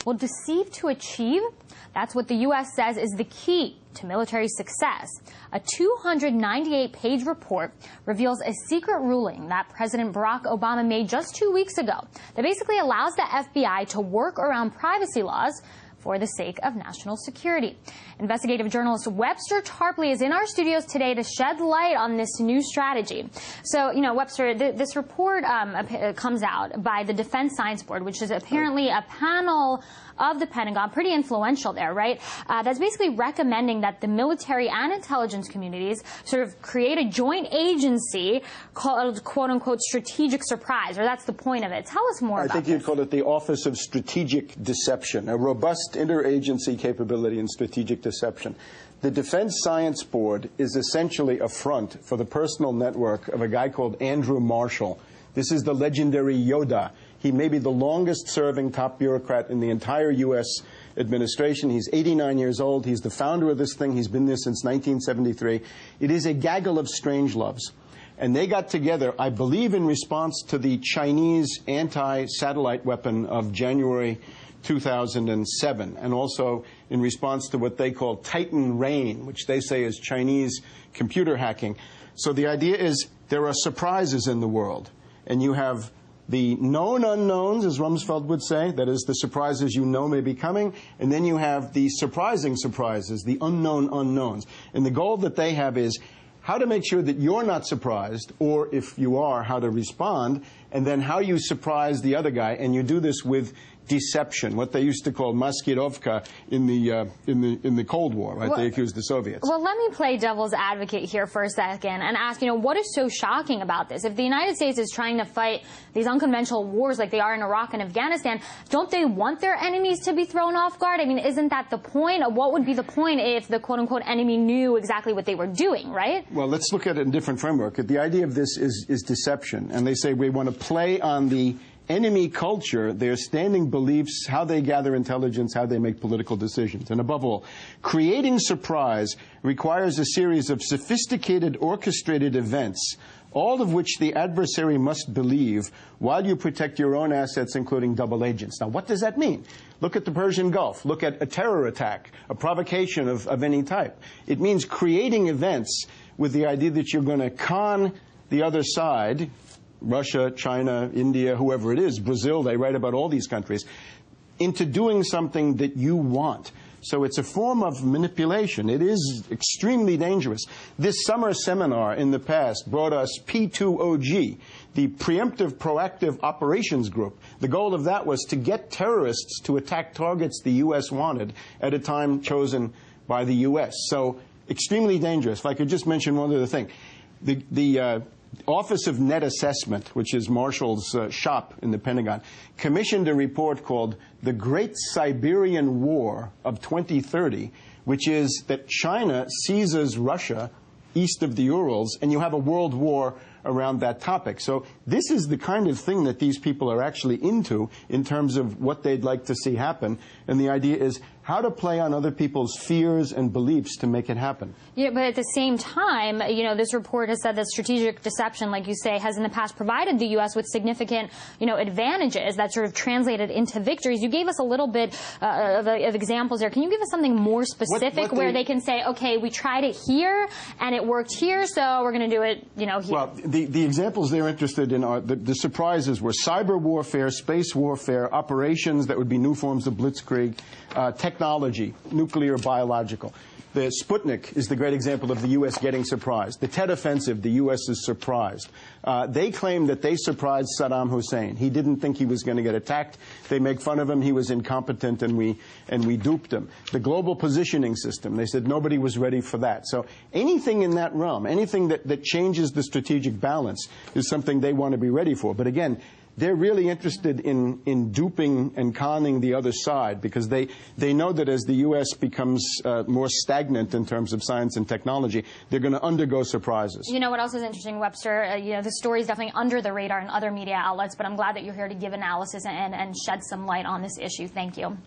Well, deceive to achieve, that's what the U.S. says is the key to military success. A 298-page report reveals a secret ruling that President Barack Obama made just 2 weeks ago that basically allows the FBI to work around privacy laws for the sake of national security. Investigative journalist Webster Tarpley is in our studios today to shed light on this new strategy. So, Webster, this report comes out by the Defense Science Board, which is apparently a panel of the Pentagon, pretty influential there, right? That's basically recommending that the military and intelligence communities sort of create a joint agency called, quote-unquote, strategic surprise, or that's the point of it. Tell us more about this. I think you'd call it the Office of Strategic Deception, a robust interagency capability in strategic deception. The Defense Science Board is essentially a front for the personal network of a guy called Andrew Marshall. This is the legendary Yoda. He may be the longest-serving top bureaucrat in the entire U.S. administration. He's 89 years old. He's the founder of this thing. He's been there since 1973. It is a gaggle of strangeloves. And they got together, I believe, in response to the Chinese anti-satellite weapon of January 2007, and also in response to what they call Titan Rain, which they say is Chinese computer hacking. So the idea is there are surprises in the world, and you have the known unknowns, as Rumsfeld would say, that is, the surprises you know may be coming, and then you have the surprising surprises, the unknown unknowns. And the goal that they have is how to make sure that you're not surprised, or if you are, how to respond, and then how you surprise the other guy, and you do this with deception, what they used to call maskirovka in the Cold War, right? Well, they accused the Soviets. Well, let me play devil's advocate here for a second and ask, what is so shocking about this? If the United States is trying to fight these unconventional wars like they are in Iraq and Afghanistan, don't they want their enemies to be thrown off guard? I mean, isn't that the point? What would be the point if the quote-unquote enemy knew exactly what they were doing, right? Well, let's look at it in a different framework. The idea of this is deception, and they say we want to play on the enemy culture, their standing beliefs, how they gather intelligence, how they make political decisions. And above all, creating surprise requires a series of sophisticated, orchestrated events, all of which the adversary must believe while you protect your own assets, including double agents. Now, what does that mean? Look at the Persian Gulf. Look at a terror attack, a provocation of any type. It means creating events with the idea that you're going to con the other side, Russia, China, India, whoever it is, Brazil, they write about all these countries, into doing something that you want. So it's a form of manipulation. It is extremely dangerous. This summer seminar in the past brought us P2OG, the Preemptive Proactive Operations Group. The goal of that was to get terrorists to attack targets the U.S. wanted at a time chosen by the U.S. So extremely dangerous. If I could just mention one other thing. The Office of Net Assessment, which is Marshall's shop in the Pentagon, commissioned a report called The Great Siberian War of 2030, which is that China seizes Russia east of the Urals, and you have a world war around that topic. So this is the kind of thing that these people are actually into in terms of what they'd like to see happen. And the idea is how to play on other people's fears and beliefs to make it happen. Yeah, but at the same time, this report has said that strategic deception, like you say, has in the past provided the U.S. with significant, advantages that sort of translated into victories. You gave us a little bit of examples there. Can you give us something more specific where they can say, okay, we tried it here and it worked here, so we're going to do it, here? Well, the examples they're interested in are the surprises were cyber warfare, space warfare, operations that would be new forms of blitzkrieg, technology, nuclear, biological. The Sputnik is the great example of the U.S. getting surprised. The Tet Offensive, the U.S. is surprised. They claim that they surprised Saddam Hussein. He didn't think he was going to get attacked. They make fun of him. He was incompetent, and we duped him. The global positioning system, they said nobody was ready for that. So anything in that realm, anything that changes the strategic balance is something they want to be ready for. But again, they're really interested in duping and conning the other side because they know that as the U.S. becomes more stagnant in terms of science and technology, they're going to undergo surprises. You know what else is interesting, Webster? The story is definitely under the radar in other media outlets, but I'm glad that you're here to give analysis and shed some light on this issue. Thank you.